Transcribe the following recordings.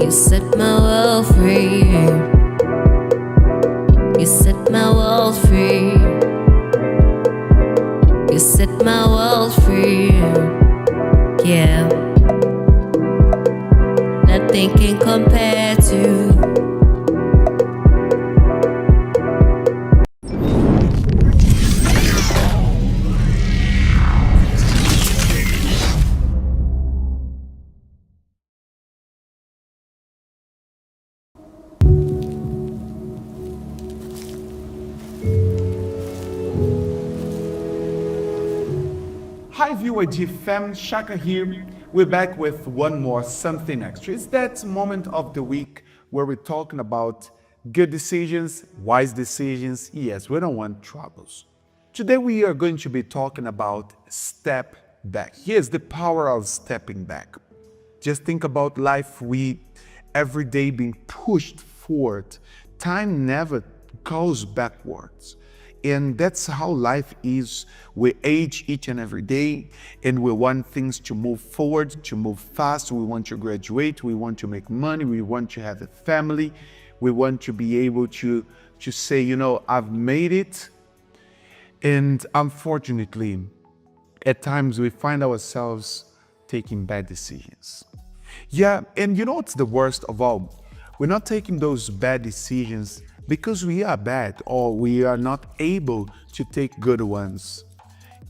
You set my world free. You set my world free. You set my world free. Yeah. Nothing can compare to. Hi viewer GFM, Shaka here. We're back with one more something extra. It's that moment of the week where we're talking about good decisions, wise decisions. Yes, we don't want troubles. Today we are going to be talking about step back. Here's the power of stepping back. Just think about life. We every day being pushed forward. Time never goes backwards. And that's how life is. We age each and every day, and we want things to move forward, to move fast. We want to graduate. We want to make money. We want to have a family. We want to be able to say, I've made it. And unfortunately, at times we find ourselves taking bad decisions. Yeah, and you know what's the worst of all? We're not taking those bad decisions because we are bad or we are not able to take good ones.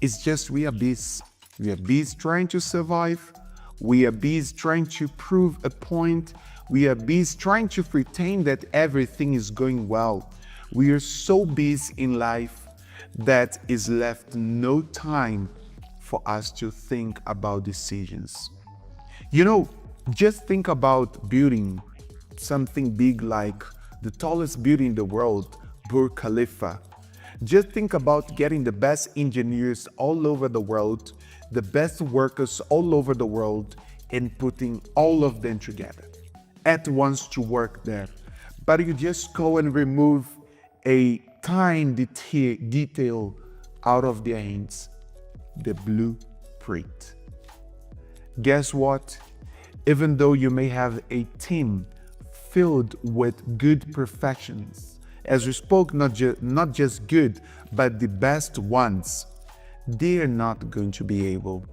It's just we are busy. We are busy trying to survive. We are busy trying to prove a point. We are busy trying to pretend that everything is going well. We are so busy in life that is left no time for us to think about decisions. Just think about building something big like the tallest building in the world, Burj Khalifa. Just think about getting the best engineers all over the world, the best workers all over the world, and putting all of them together at once to work there. But you just go and remove a tiny detail out of their hands, the blueprint. Guess what? Even though you may have a team filled with good perfections, as we spoke, not just good, but the best ones, they are not going to be able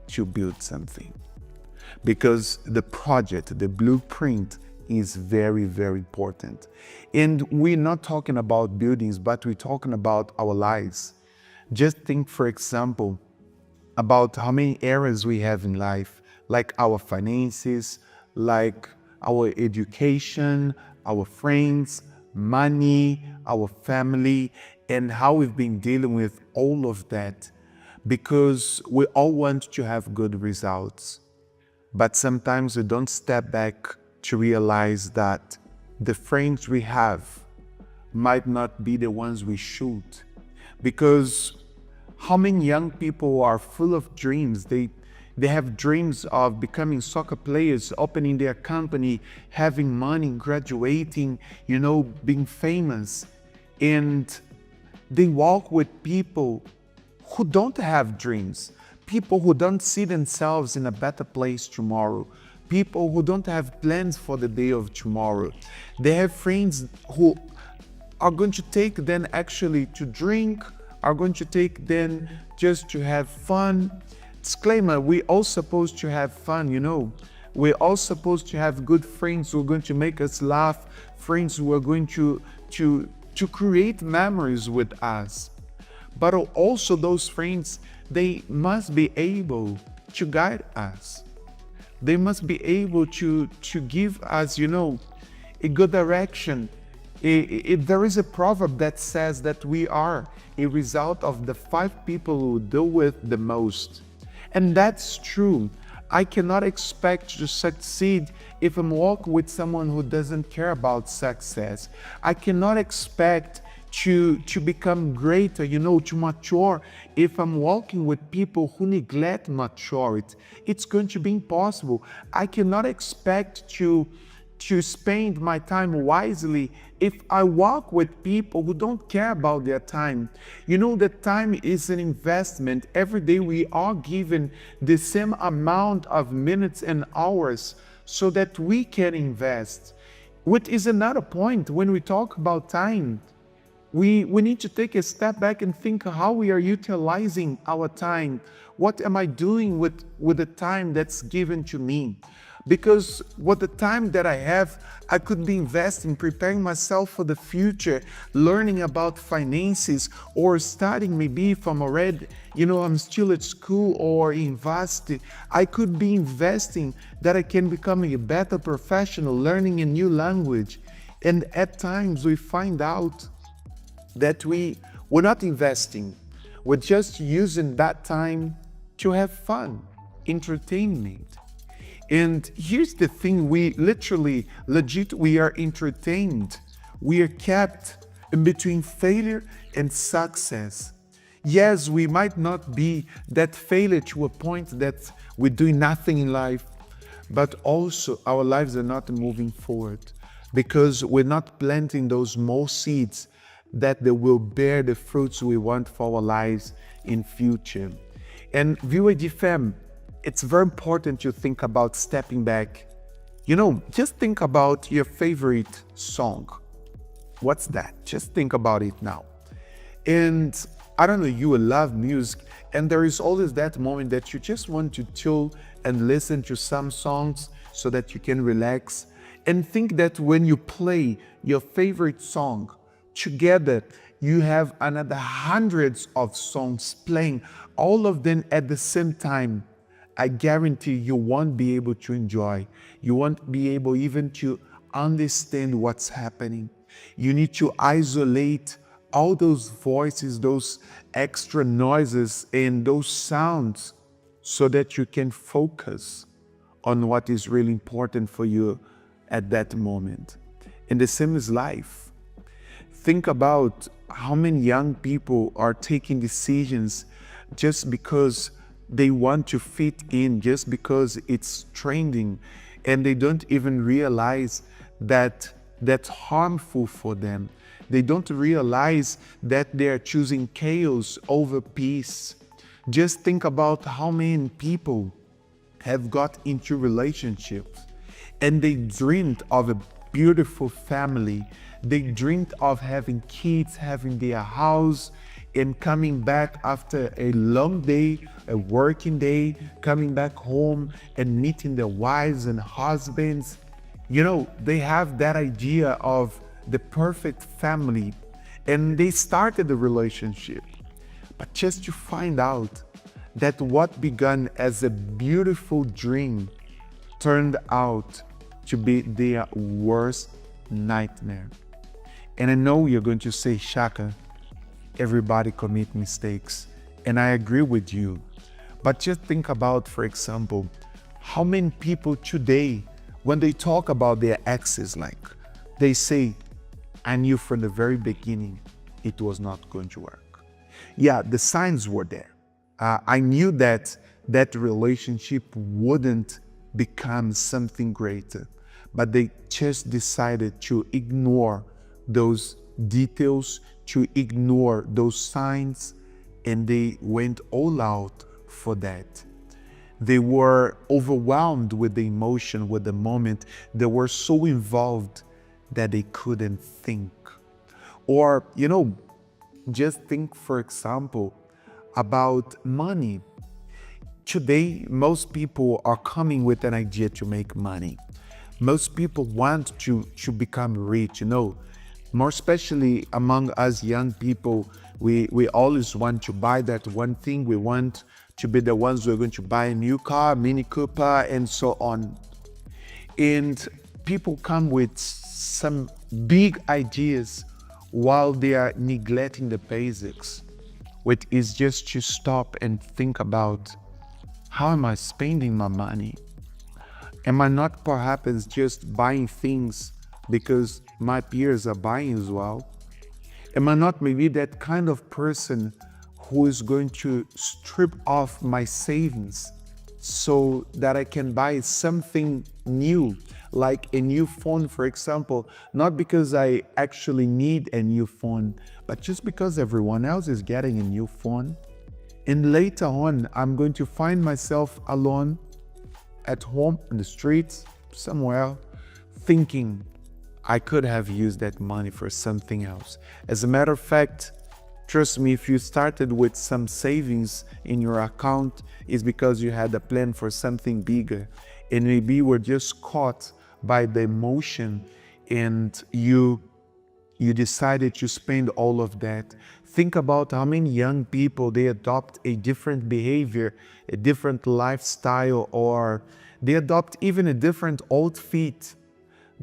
to build something because the project, the blueprint is very, very important. And we're not talking about buildings, but we're talking about our lives. Just think, for example, about how many areas we have in life, like our finances, like our education, our friends, money, our family, and how we've been dealing with all of that because we all want to have good results. But sometimes we don't step back to realize that the friends we have might not be the ones we should. Because how many young people are full of dreams? They have dreams of becoming soccer players, opening their company, having money, graduating, being famous. And they walk with people who don't have dreams, people who don't see themselves in a better place tomorrow, people who don't have plans for the day of tomorrow. They have friends who are going to take them actually to drink, are going to take them just to have fun. Disclaimer, we're all supposed to have fun, We're all supposed to have good friends who are going to make us laugh, friends who are going to create memories with us. But also those friends, they must be able to guide us. They must be able to give us, a good direction. There is a proverb that says that we are a result of the 5 people who deal with the most. And that's true. I cannot expect to succeed if I'm walking with someone who doesn't care about success. I cannot expect to become greater, to mature if I'm walking with people who neglect maturity. It's going to be impossible. I cannot expect to to spend my time wisely if I walk with people who don't care about their time. You know that time is an investment. Every day we are given the same amount of minutes and hours so that we can invest. What is another point when we talk about time? We need to take a step back and think how we are utilizing our time. What am I doing with the time that's given to me? Because with the time that I have, I could be investing, preparing myself for the future, learning about finances, or studying maybe if I'm already, I'm still at school or university. I could be investing that I can become a better professional, learning a new language. And at times we find out that we're not investing. We're just using that time to have fun, entertainment. And here's the thing, we are entertained. We are kept in between failure and success. Yes, we might not be that failure to a point that we're doing nothing in life, but also our lives are not moving forward because we're not planting those small seeds that they will bear the fruits we want for our lives in future. And VOAG fam, it's very important to think about stepping back. Just think about your favorite song. What's that? Just think about it now. And I don't know, you will love music, and there is always that moment that you just want to chill and listen to some songs so that you can relax. And think that when you play your favorite song together, you have another hundreds of songs playing, all of them at the same time. I guarantee you won't be able to enjoy. You won't be able even to understand what's happening. You need to isolate all those voices, those extra noises and those sounds so that you can focus on what is really important for you at that moment. And the same is life. Think about how many young people are taking decisions just because they want to fit in, just because it's trending, and they don't even realize that that's harmful for them. They don't realize that they're choosing chaos over peace. Just think about how many people have got into relationships and they dreamed of a beautiful family. They dreamed of having kids, having their house, and coming back after a long day, a working day, coming back home and meeting their wives and husbands. They have that idea of the perfect family, and they started the relationship. But just to find out that what began as a beautiful dream turned out to be their worst nightmare. And I know you're going to say, Shaka, everybody commit mistakes. And I agree with you. But just think about, for example, how many people today, when they talk about their exes, they say, I knew from the very beginning it was not going to work. Yeah, the signs were there. I knew that relationship wouldn't become something greater, but they just decided to ignore those details, to ignore those signs, and they went all out for that. They were overwhelmed with the emotion, with the moment. They were so involved that they couldn't think. Or, just think, for example, about money. Today, most people are coming with an idea to make money. Most people want to become rich, more especially among us young people. We always want to buy that one thing. We want to be the ones who are going to buy a new car, Mini Cooper, and so on. And people come with some big ideas while they are neglecting the basics, which is just to stop and think about, how am I spending my money? Am I not perhaps just buying things because my peers are buying as well? Am I not maybe that kind of person who is going to strip off my savings so that I can buy something new, like a new phone, for example, not because I actually need a new phone, but just because everyone else is getting a new phone. And later on, I'm going to find myself alone at home in the streets, somewhere, thinking I could have used that money for something else. As a matter of fact, trust me, if you started with some savings in your account, it's because you had a plan for something bigger. And maybe you were just caught by the emotion and you decided to spend all of that. Think about how many young people, they adopt a different behavior, a different lifestyle, or they adopt even a different outfit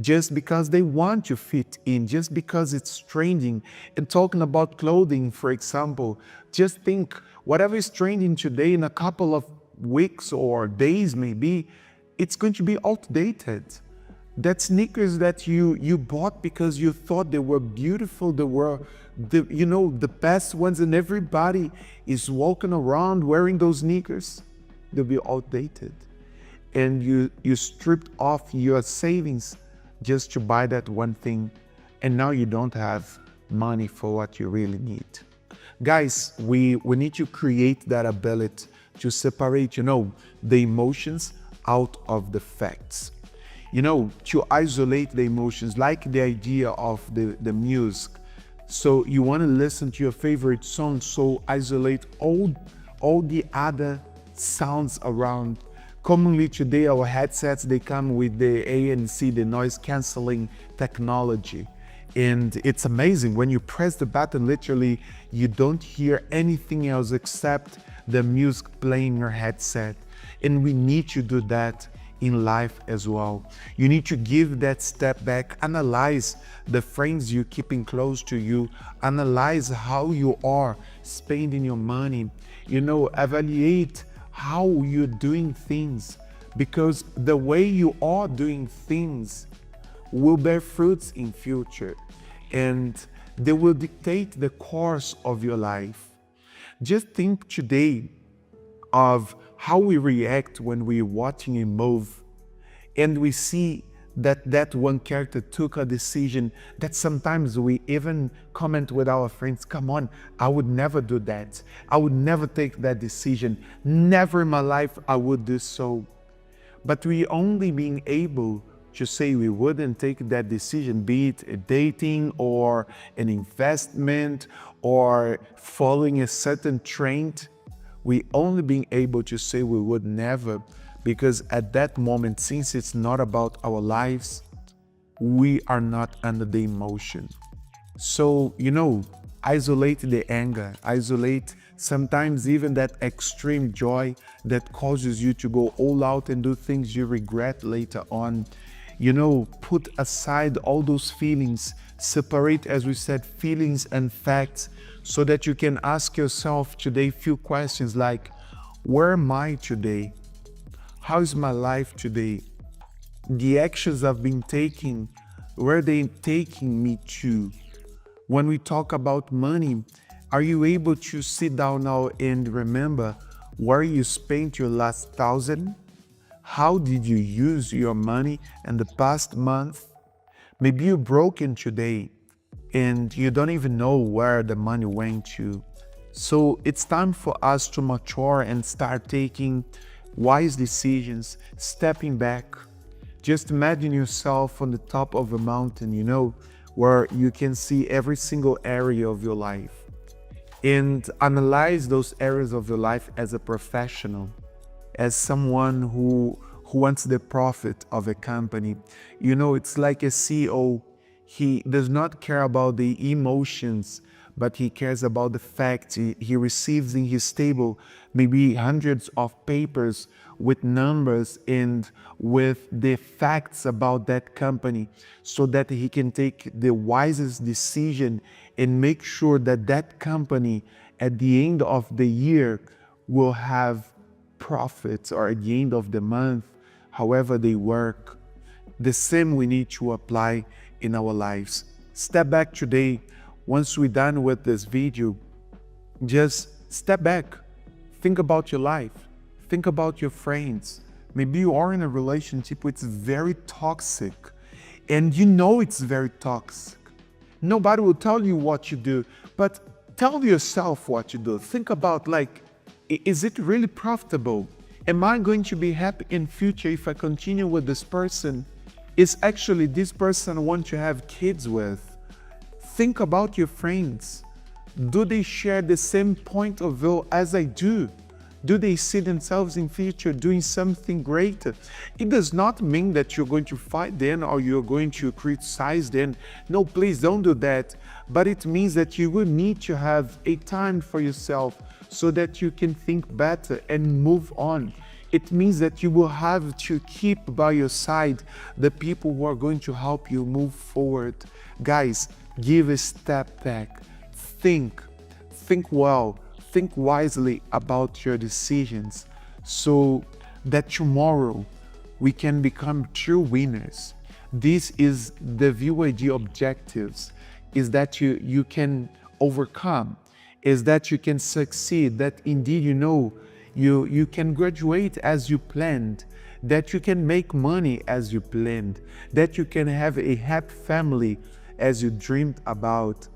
just because they want to fit in, just because it's trending. And talking about clothing, for example, just think whatever is trending today, in a couple of weeks or days maybe, it's going to be outdated. That sneakers that you bought because you thought they were beautiful, they were the best ones, and everybody is walking around wearing those sneakers, they'll be outdated. And you stripped off your savings just to buy that one thing, and now you don't have money for what you really need. Guys, we need to create that ability to separate, the emotions out of the facts. To isolate the emotions, like the idea of the music. So you want to listen to your favorite song, so isolate all the other sounds around. Commonly today, our headsets, they come with the ANC, the noise canceling technology. And it's amazing. When you press the button, literally, you don't hear anything else except the music playing in your headset. And we need to do that in life as well. You need to give that step back, analyze the friends you're keeping close to you, analyze how you are spending your money, evaluate how you're doing things, because the way you are doing things will bear fruits in future, and they will dictate the course of your life. Just think today of how we react when we're watching a movie and we see that one character took a decision that sometimes we even comment with our friends, come on, I would never do that. I would never take that decision. Never in my life I would do so. But we only being able to say we wouldn't take that decision, be it a dating or an investment or following a certain trend, we only being able to say we would never, because at that moment, since it's not about our lives, we are not under the emotion. So, isolate the anger, isolate sometimes even that extreme joy that causes you to go all out and do things you regret later on. Put aside all those feelings, separate, as we said, feelings and facts, so that you can ask yourself today few questions like, where am I today? How is my life today? The actions I've been taking, where are they taking me to? When we talk about money, are you able to sit down now and remember where you spent your last 1,000? How did you use your money in the past month? Maybe you're broken today and you don't even know where the money went to. So it's time for us to mature and start taking wise decisions, stepping back. Just imagine yourself on the top of a mountain, where you can see every single area of your life, and analyze those areas of your life as a professional, as someone who wants the profit of a company. It's like a CEO. He does not care about the emotions, but he cares about the facts. He receives in his table maybe hundreds of papers with numbers and with the facts about that company, so that he can take the wisest decision and make sure that that company at the end of the year will have profits, or at the end of the month, however they work. The same we need to apply in our lives. Step back today. Once we're done with this video, just step back. Think about your life. Think about your friends. Maybe you are in a relationship which is very toxic, and you know it's very toxic. Nobody will tell you what you do, but tell yourself what you do. Think about, like, is it really profitable? Am I going to be happy in future if I continue with this person? Is actually this person I want to have kids with? Think about your friends. Do they share the same point of view as I do? Do they see themselves in future doing something greater? It does not mean that you're going to fight them or you're going to criticize them. No, please don't do that. But it means that you will need to have a time for yourself so that you can think better and move on. It means that you will have to keep by your side the people who are going to help you move forward. Guys, give a step back. Think well. Think wisely about your decisions so that tomorrow we can become true winners. This is the VYD objectives, is that you can overcome, is that you can succeed, that indeed you can graduate as you planned, that you can make money as you planned, that you can have a happy family as you dreamed about.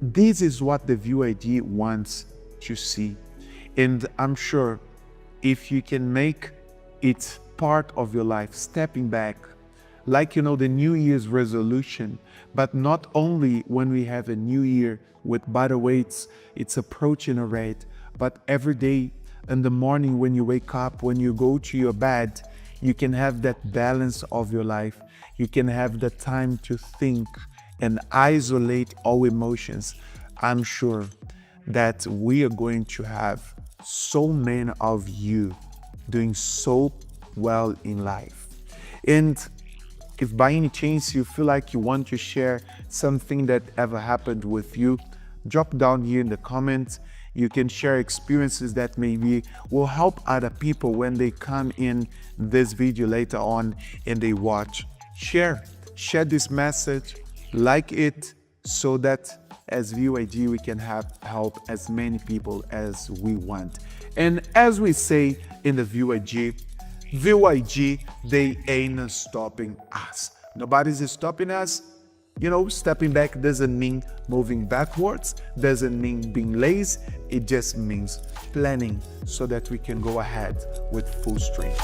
This is what the VYD wants to see. And I'm sure if you can make it part of your life, stepping back, like the New Year's resolution, but not only when we have a new year with, by the way, it's approaching already, but every day in the morning when you wake up, when you go to your bed, you can have that balance of your life. You can have the time to think and isolate all emotions. I'm sure that we are going to have so many of you doing so well in life. And if by any chance you feel like you want to share something that ever happened with you, drop down here in the comments. You can share experiences that maybe will help other people when they come in this video later on and they watch. Share this message, like it, so that as VYD we can help as many people as we want. And as we say in the VYD, they ain't stopping us. Nobody's stopping us. Stepping back doesn't mean moving backwards, doesn't mean being lazy. It just means planning so that we can go ahead with full strength.